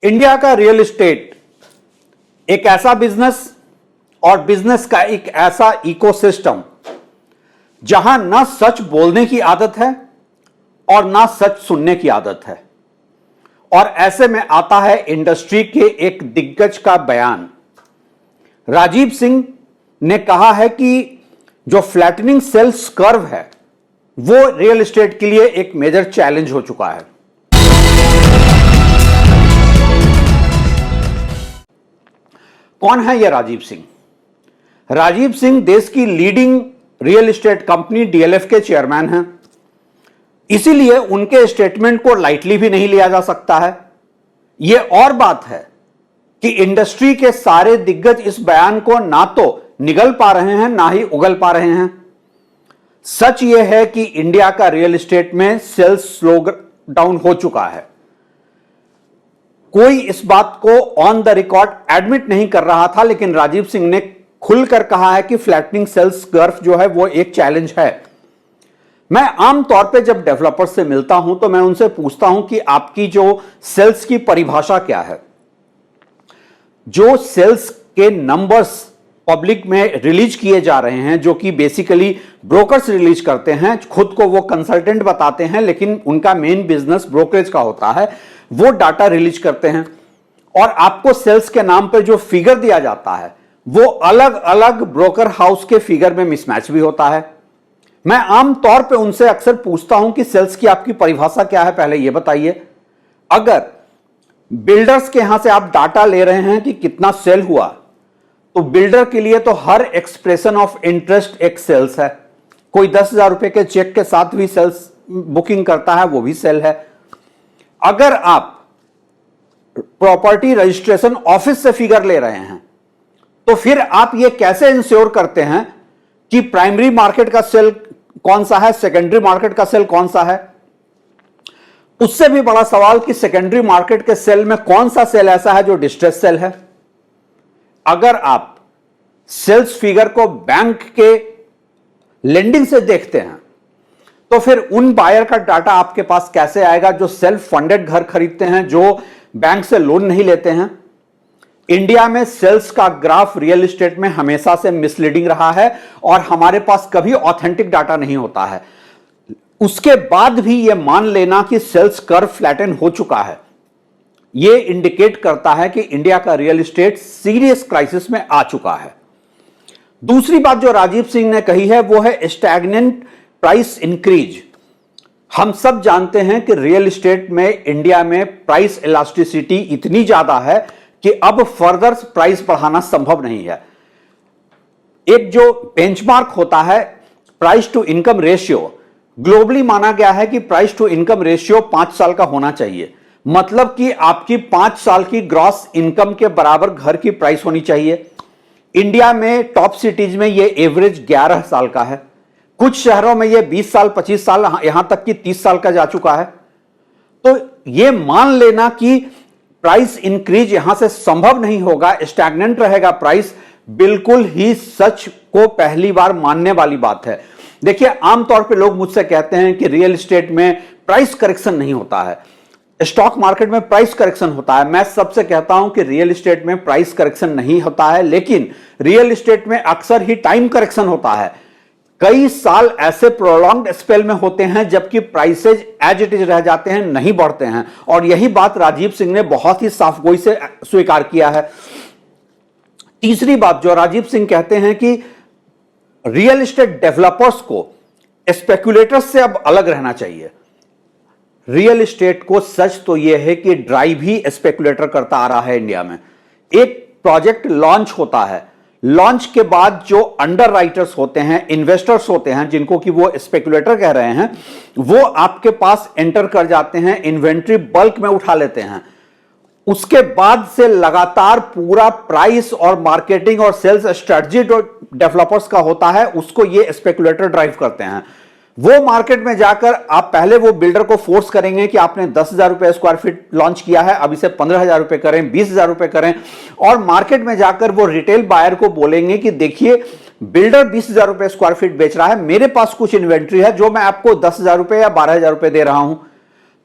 India का real estate एक ऐसा बिजनेस और बिजनेस का एक ऐसा इकोसिस्टम जहां ना सच बोलने की आदत है और ना सच सुनने की आदत है। और ऐसे में आता है इंडस्ट्री के एक दिग्गज का बयान। राजीव सिंह ने कहा है कि जो फ्लैटनिंग सेल्स कर्व है वो रियल एस्टेट के लिए एक मेजर चैलेंज हो चुका है। कौन है यह राजीव सिंह? राजीव सिंह देश की leading real estate company DLF के चेयरमैन हैं। इसीलिए उनके स्टेटमेंट को लाइटली भी नहीं लिया जा सकता है। यह और बात है कि इंडस्ट्री के सारे दिग्गज इस बयान को ना तो निगल पा रहे हैं ना ही उगल पा रहे हैं। सच यह है कि इंडिया का रियल एस्टेट में सेल्स स्लो डाउन हो चुका है। कोई इस बात को ऑन द रिकॉर्ड एडमिट नहीं कर रहा था, लेकिन राजीव सिंह ने खुलकर कहा है कि फ्लैटनिंग सेल्स कर्व जो है वो एक चैलेंज है। मैं आमतौर पे जब डेवलपर से मिलता हूं तो मैं उनसे पूछता हूं कि आपकी जो सेल्स की परिभाषा क्या है। जो सेल्स के नंबर्स पब्लिक में रिलीज किए जा रहे हैं, जो कि बेसिकली ब्रोकर्स रिलीज करते हैं, खुद को वो कंसल्टेंट बताते हैं लेकिन उनका मेन बिजनेस ब्रोकरेज का होता है, वो डाटा रिलीज करते हैं। और आपको सेल्स के नाम पर जो फिगर दिया जाता है वो अलग अलग ब्रोकर हाउस के फिगर में मिसमैच भी होता है। मैं आमतौर पे उनसे अक्सर पूछता हूं कि सेल्स की आपकी परिभाषा क्या है, पहले यह बताइए। अगर बिल्डर्स के यहां से आप डाटा ले रहे हैं कि कितना सेल हुआ, तो बिल्डर के लिए तो हर एक्सप्रेशन ऑफ इंटरेस्ट एक सेल्स है। कोई 10,000 रुपए के चेक के साथ भी सेल्स बुकिंग करता है, वो भी सेल है। अगर आप प्रॉपर्टी रजिस्ट्रेशन ऑफिस से फिगर ले रहे हैं तो फिर आप ये कैसे इंश्योर करते हैं कि प्राइमरी मार्केट का सेल कौन सा है, सेकेंडरी मार्केट का सेल कौन सा है? उससे भी बड़ा सवाल कि सेकेंडरी मार्केट के सेल में कौन सा सेल ऐसा है जो डिस्ट्रेस सेल है। अगर आप सेल्स फिगर को बैंक के लेंडिंग से देखते हैं तो फिर उन बायर का डाटा आपके पास कैसे आएगा जो सेल्फ फंडेड घर खरीदते हैं, जो बैंक से लोन नहीं लेते हैं? इंडिया में सेल्स का ग्राफ रियल एस्टेट में हमेशा से मिसलीडिंग रहा है और हमारे पास कभी ऑथेंटिक डाटा नहीं होता है। उसके बाद भी यह मान लेना कि सेल्स कर्व फ्लैटन हो चुका है, यह इंडिकेट करता है कि इंडिया का रियल एस्टेट सीरियस क्राइसिस में आ चुका है। दूसरी बात जो राजीव सिंह ने कही है वो है स्टैग्नेंट प्राइस इंक्रीज। हम सब जानते हैं कि रियल एस्टेट में इंडिया में प्राइस इलास्टिसिटी इतनी ज्यादा है कि अब फर्दर प्राइस बढ़ाना संभव नहीं है। एक जो बेंचमार्क होता है price to income ratio, globally माना गया है कि प्राइस टू इनकम रेशियो 5 साल का होना चाहिए। मतलब कि आपकी 5 साल की ग्रॉस इनकम के बराबर घर की प्राइस होनी चाहिए। इंडिया में टॉप सिटीज में यह एवरेज 11 साल का है, कुछ शहरों में यह 20 साल 25 साल यहां तक कि 30 साल का जा चुका है। तो यह मान लेना कि प्राइस इंक्रीज यहां से संभव नहीं होगा, स्टैग्नेंट रहेगा प्राइस, बिल्कुल ही सच को पहली बार मानने वाली बात है। देखिए, आमतौर पे लोग मुझसे कहते हैं कि रियल एस्टेट में प्राइस करेक्शन नहीं होता है, स्टॉक मार्केट में प्राइस करेक्शन होता है। मैं सबसे कहता हूं कि रियल एस्टेट में प्राइस करेक्शन नहीं होता है, लेकिन रियल एस्टेट में अक्सर ही टाइम करेक्शन होता है। कई साल ऐसे प्रोलॉन्ग्ड स्पेल में होते हैं जबकि प्राइसेज एज इट इज रह जाते हैं, नहीं बढ़ते हैं। और यही बात राजीव सिंह ने बहुत ही साफगोई से स्वीकार किया है। तीसरी बात जो राजीव सिंह कहते हैं कि रियल एस्टेट डेवलपर्स को स्पेक्युलेटर्स से अब अलग रहना चाहिए। रियल एस्टेट को सच तो यह है कि ड्राइव ही स्पेक्युलेटर करता आ रहा है इंडिया में। एक प्रोजेक्ट लॉन्च होता है, लॉन्च के बाद जो अंडर राइटर्स होते हैं, इन्वेस्टर्स होते हैं, जिनको कि वो स्पेकुलेटर कह रहे हैं, वो आपके पास एंटर कर जाते हैं, इन्वेंट्री बल्क में उठा लेते हैं। उसके बाद से लगातार पूरा प्राइस और मार्केटिंग और सेल्स स्ट्रेटजी जो डेवलपर्स का होता है उसको ये स्पेकुलेटर ड्राइव करते हैं। वो मार्केट में जाकर आप पहले वो बिल्डर को फोर्स करेंगे कि आपने 10,000 रुपए स्क्वायर फीट लॉन्च किया है, अब इसे 15,000 रुपए करें, 20,000 रुपए करें। और मार्केट में जाकर वो रिटेल बायर को बोलेंगे कि देखिए बिल्डर 20,000 रुपए स्क्वायर फीट बेच रहा है, मेरे पास कुछ इन्वेंट्री है जो मैं आपको 10,000 रुपए या 12,000 रुपए दे रहा हूं।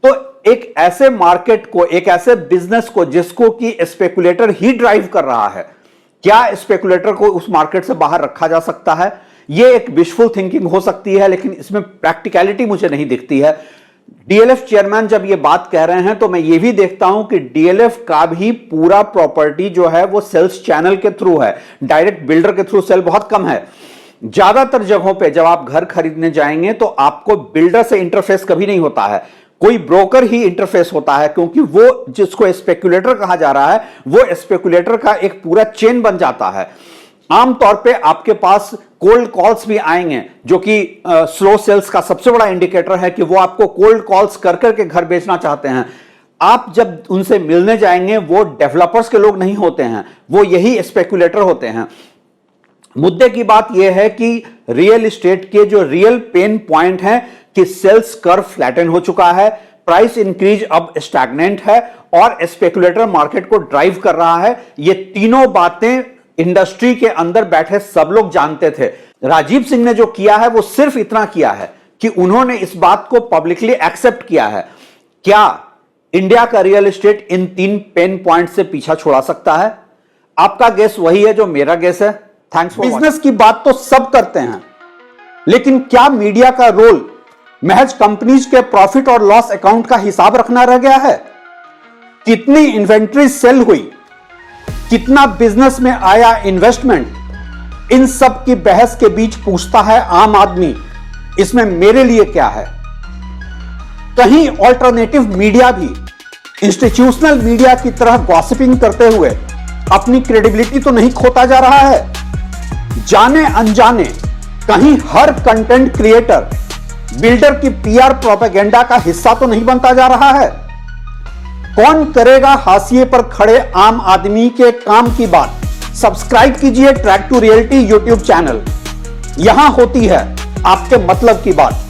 तो एक ऐसे मार्केट को, एक ऐसे बिजनेस को जिसको कि स्पेकुलेटर ही ड्राइव कर रहा है, क्या स्पेकुलेटर को उस मार्केट से बाहर रखा जा सकता है? यह एक विशफुल थिंकिंग हो सकती है, लेकिन इसमें प्रैक्टिकलिटी मुझे नहीं दिखती है। डीएलएफ चेयरमैन जब ये बात कह रहे हैं तो मैं ये भी देखता हूं कि डीएलएफ का भी पूरा प्रॉपर्टी जो है वो सेल्स चैनल के थ्रू है, डायरेक्ट बिल्डर के थ्रू सेल बहुत कम है। ज्यादातर जगहों पे जब आप घर खरीदने जाएंगे तो आपको बिल्डर से इंटरफेस कभी नहीं होता है, कोई ब्रोकर ही इंटरफेस होता है, क्योंकि वो जिसको स्पेकुलेटर कहा जा रहा है वो स्पेकुलेटर का एक पूरा चेन बन जाता है। आमतौर पे आपके पास कोल्ड कॉल्स भी आएंगे, जो कि स्लो सेल्स का सबसे बड़ा इंडिकेटर है कि वो आपको कोल्ड कॉल्स कर करके घर बेचना चाहते हैं। आप जब उनसे मिलने जाएंगे वो डेवलपर्स के लोग नहीं होते हैं, वो यही स्पेकुलेटर होते हैं। मुद्दे की बात यह है कि रियल एस्टेट के जो रियल पेन पॉइंट है कि सेल्स कर्व फ्लैटन हो चुका है, प्राइस इंक्रीज अब स्टैग्नेंट है और स्पेकुलेटर मार्केट को ड्राइव कर रहा है। ये तीनों बातें इंडस्ट्री के अंदर बैठे सब लोग जानते थे। राजीव सिंह ने जो किया है वो सिर्फ इतना किया है कि उन्होंने इस बात को पब्लिकली एक्सेप्ट किया है। क्या इंडिया का रियल एस्टेट इन 3 पेन पॉइंट से पीछा छुड़ा सकता है? आपका गेस वही है जो मेरा गेस है। थैंक्स फॉर बिजनेस की बात तो सब करते हैं, लेकिन क्या मीडिया का रोल महज कंपनीज के प्रॉफिट और लॉस अकाउंट का हिसाब रखना रह गया है? कितनी इन्वेंट्री सेल हुई, कितना बिजनेस में आया इन्वेस्टमेंट, इन सब की बहस के बीच पूछता है आम आदमी, इसमें मेरे लिए क्या है? कहीं ऑल्टरनेटिव मीडिया भी इंस्टीट्यूशनल मीडिया की तरह गॉसिपिंग करते हुए अपनी क्रेडिबिलिटी तो नहीं खोता जा रहा है? जाने अनजाने कहीं हर कंटेंट क्रिएटर बिल्डर की पीआर प्रोपेगेंडा का हिस्सा तो नहीं बनता जा रहा है? कौन करेगा हाशिए पर खड़े आम आदमी के काम की बात? सब्सक्राइब कीजिए track to reality YouTube channel, यहां होती है आपके मतलब की बात।